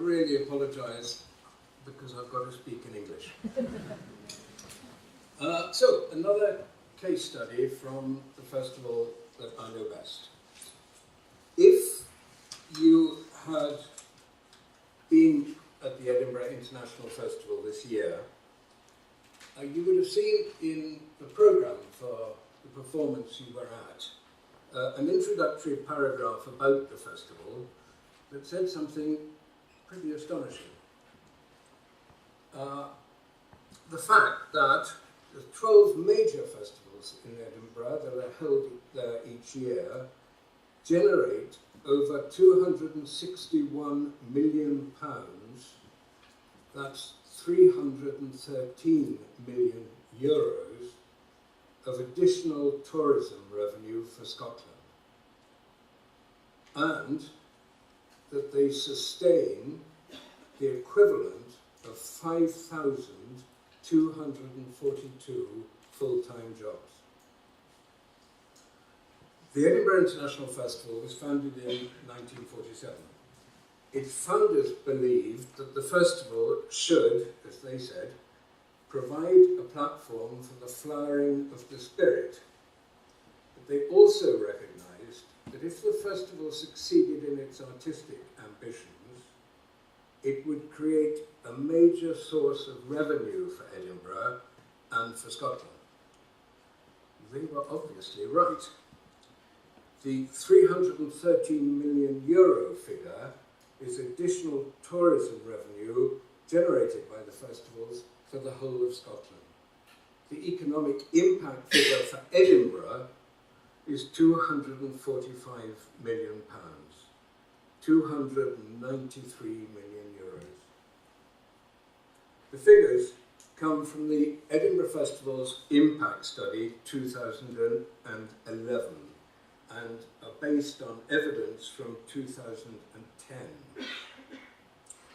really apologise because I've got to speak in English. So, another case study from the festival that I know best. If you had been at the Edinburgh International Festival this year, you would have seen in the programme for the performance you were at an introductory paragraph about the festival that said something pretty astonishing. The fact that the 12 major festivals in Edinburgh that are held there each year generate over £261 million, that's 313 million euros of additional tourism revenue for Scotland, and that they sustain the equivalent of 5,242 full-time jobs. The Edinburgh International Festival was founded in 1947. Its founders believed that the festival should, as they said, provide a platform for the flowering of the spirit. But they also recognised that if the festival succeeded in its artistic ambitions, it would create a major source of revenue for Edinburgh and for Scotland. They were obviously right. The €313 million figure is additional tourism revenue generated by the festivals for the whole of Scotland. The economic impact figure for Edinburgh is £245 million, 293 million euros. The figures come from the Edinburgh Festival's Impact Study 2011 and are based on evidence from 2010.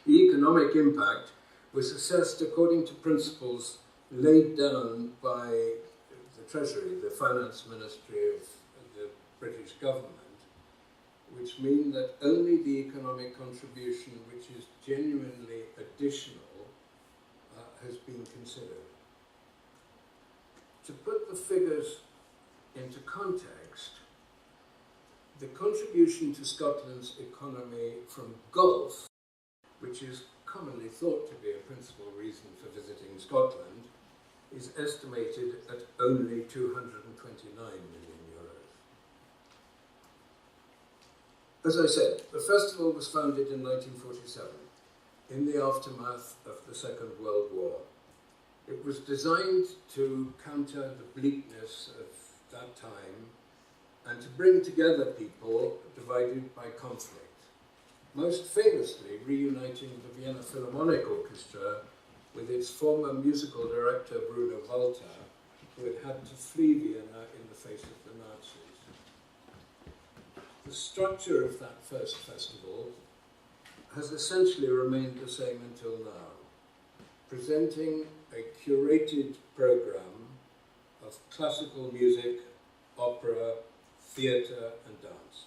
The economic impact was assessed according to principles laid down by the Treasury, the Finance Ministry of the British government, which mean that only the economic contribution which is genuinely additional has been considered. To put the figures into context, the contribution to Scotland's economy from golf, which is commonly thought to be a principal reason for visiting Scotland, is estimated at only €229 million. As I said, the festival was founded in 1947, in the aftermath of the Second World War. It was designed to counter the bleakness of that time and to bring together people divided by conflict, most famously reuniting the Vienna Philharmonic Orchestra with its former musical director Bruno Walter, who had had to flee Vienna in the face of the Nazis. The structure of that first festival has essentially remained the same until now, presenting a curated programme of classical music, opera, theatre and dance.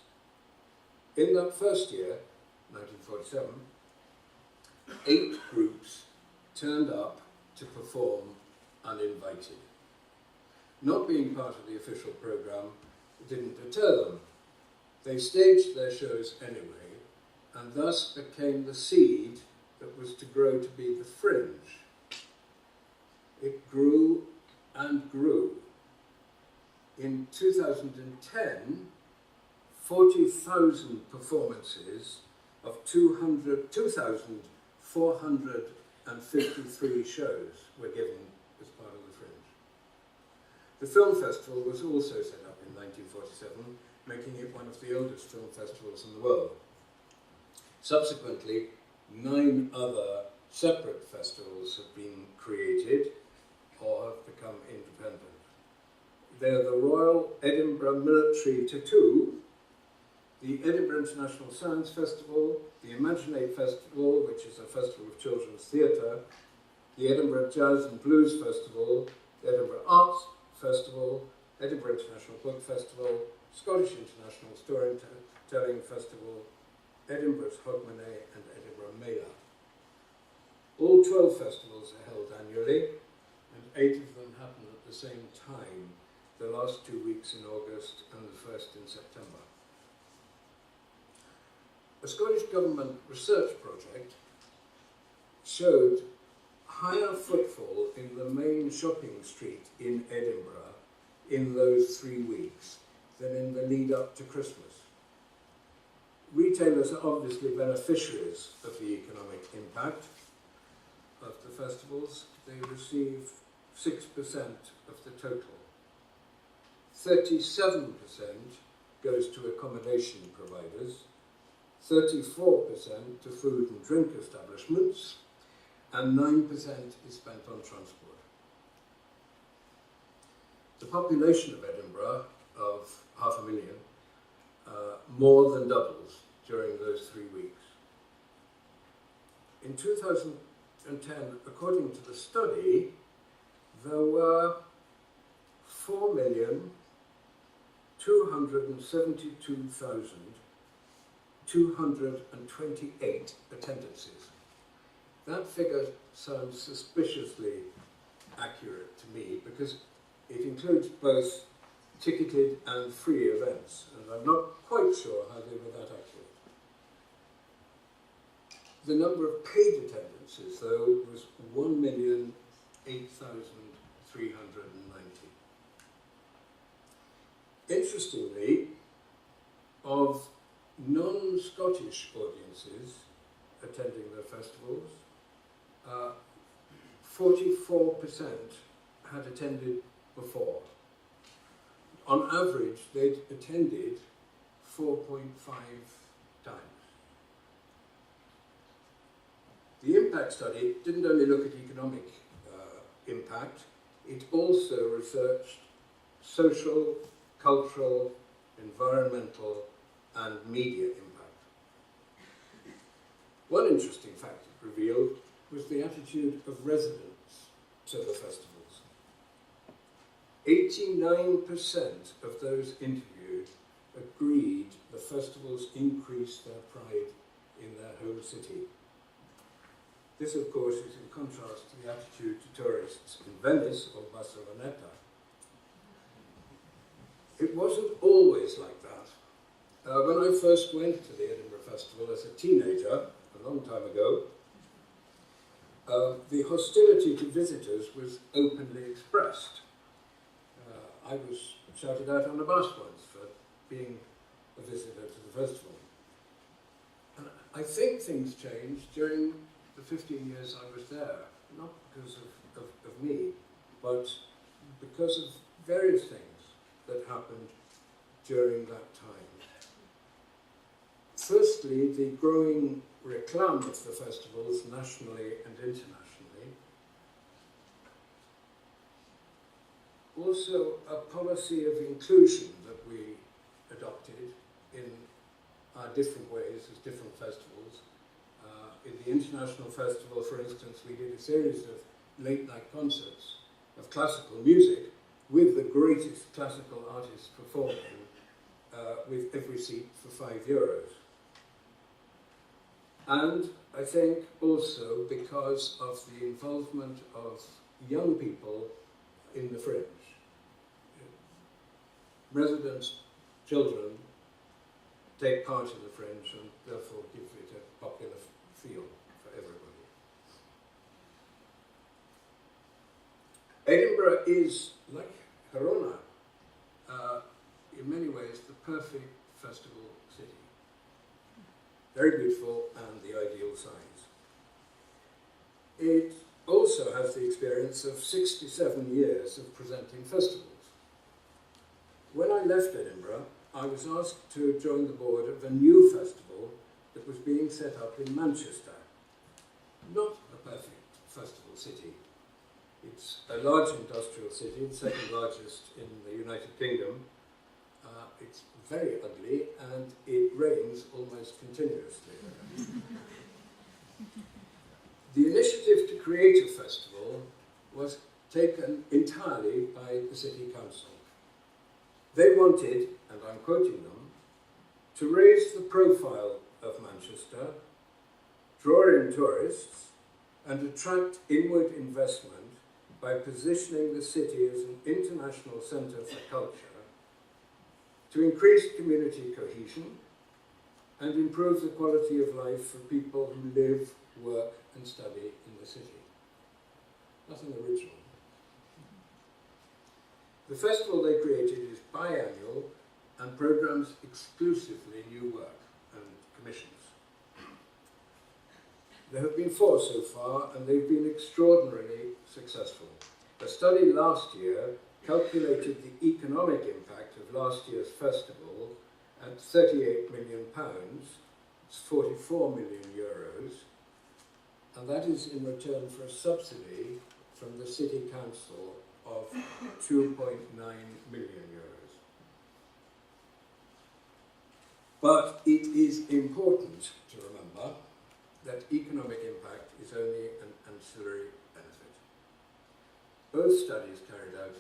In that first year, 1947, 8 groups turned up to perform uninvited. Not being part of the official programme didn't deter them. They staged their shows anyway, and thus became the seed that was to grow to be the Fringe. It grew and grew. In 2010, 40,000 performances of 2,453 shows were given as part of the Fringe. The film festival was also set up in 1947, making it one of the oldest film festivals in the world. Subsequently, 9 other separate festivals have been created or have become independent. They're the Royal Edinburgh Military Tattoo, the Edinburgh International Science Festival, the Imaginate Festival, which is a festival of children's theatre, the Edinburgh Jazz and Blues Festival, the Edinburgh Arts Festival, Edinburgh International Book Festival, Scottish International Storytelling Festival, Edinburgh's Hogmanay and Edinburgh Mela. All 12 festivals are held annually, and 8 of them happen at the same time, the last 2 weeks in August and the first in September. A Scottish Government research project showed higher footfall in the main shopping street in Edinburgh in those 3 weeks than in the lead up to Christmas. Retailers are obviously beneficiaries of the economic impact of the festivals. They receive 6% of the total. 37% goes to accommodation providers, 34% to food and drink establishments, and 9% is spent on transport. The population of Edinburgh, of 500,000, more than doubles during those 3 weeks. In 2010, according to the study, there were 4,272,228 attendances. That figure sounds suspiciously accurate to me because it includes both ticketed and free events, and I'm not quite sure how they were that accurate. The number of paid attendances, though, was 1,008,390. Interestingly, of non-Scottish audiences attending the festivals, 44% had attended before. On average, they'd attended 4.5 times. The impact study didn't only look at economic impact, it also researched social, cultural, environmental, and media impact. One interesting fact it revealed was the attitude of residents to the festivals. 89% of those interviewed agreed the festivals increased their pride in their home city. This, of course, is in contrast to the attitude to tourists in Venice or Barceloneta. It wasn't always like that. When I first went to the Edinburgh Festival as a teenager, a long time ago, the hostility to visitors was openly expressed. I was shouted out on a bus once for being a visitor to the festival. And I think things changed during the 15 years I was there, not because of me, but because of various things that happened during that time. Firstly, the growing reclam of the festivals nationally and internationally. Also, a policy of inclusion that we adopted in our different ways as different festivals. In the International Festival, for instance, we did a series of late-night concerts of classical music with the greatest classical artists performing, with every seat for €5. And I think also because of the involvement of young people in the fringe. Residents, children, take part in the fringe and therefore give it a popular feel for everybody. Edinburgh is, like Verona, in many ways the perfect festival city. Very beautiful and the ideal size. It also has the experience of 67 years of presenting festivals. When I left Edinburgh, I was asked to join the board of a new festival that was being set up in Manchester. Not a perfect festival city. It's a large industrial city, the second largest in the United Kingdom. It's very ugly and it rains almost continuously. The initiative to create a festival was taken entirely by the City Council. They wanted, and I'm quoting them, to raise the profile of Manchester, draw in tourists, and attract inward investment by positioning the city as an international centre for culture, to increase community cohesion and improve the quality of life for people who live, work and study in the city. Nothing original. The festival they created is biannual and programs exclusively new work and commissions. There have been 4 so far, and they've been extraordinarily successful. A study last year calculated the economic impact of last year's festival at £38 million, it's 44 million euros, and that is in return for a subsidy from the City Council of 2.9 million euros. But it is important to remember that economic impact is only an ancillary benefit. Both studies carried out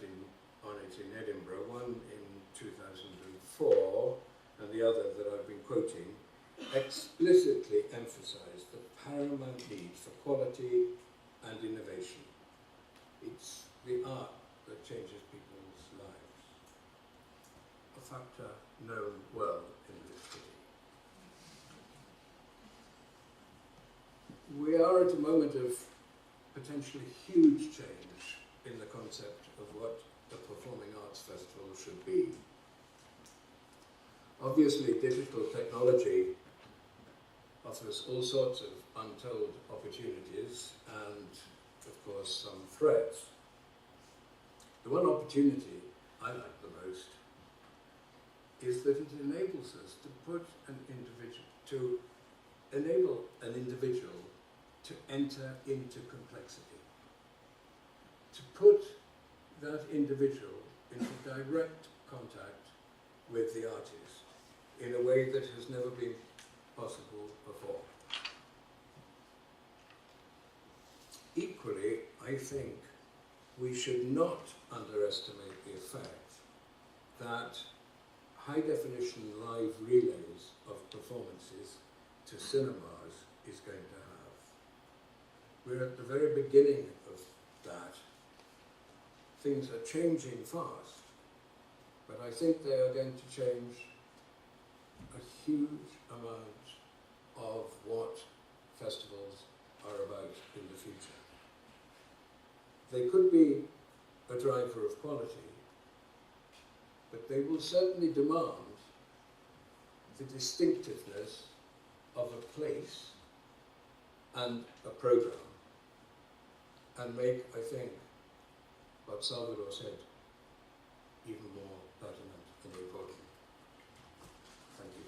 on it in Edinburgh, one in 2004 and the other that I've been quoting, explicitly emphasise the paramount need for quality and innovation. It's the art that changes people's lives, a factor known well in this city. We are at a moment of potentially huge change in the concept of what the Performing Arts Festival should be. Obviously, digital technology offers all sorts of untold opportunities and, of course, some threats. The one opportunity I like the most is that it enables us to enable an individual to enter into complexity, to put that individual into direct contact with the artist in a way that has never been possible before. Equally, I think we should not underestimate the effect that high-definition live relays of performances to cinemas is going to have. We're at the very beginning of that. Things are changing fast, but I think they are going to change a huge amount of what festivals are about in the future. They could be a driver of quality, but they will certainly demand the distinctiveness of a place and a program, and make, I think, what Salvador said even more pertinent and important. Thank you.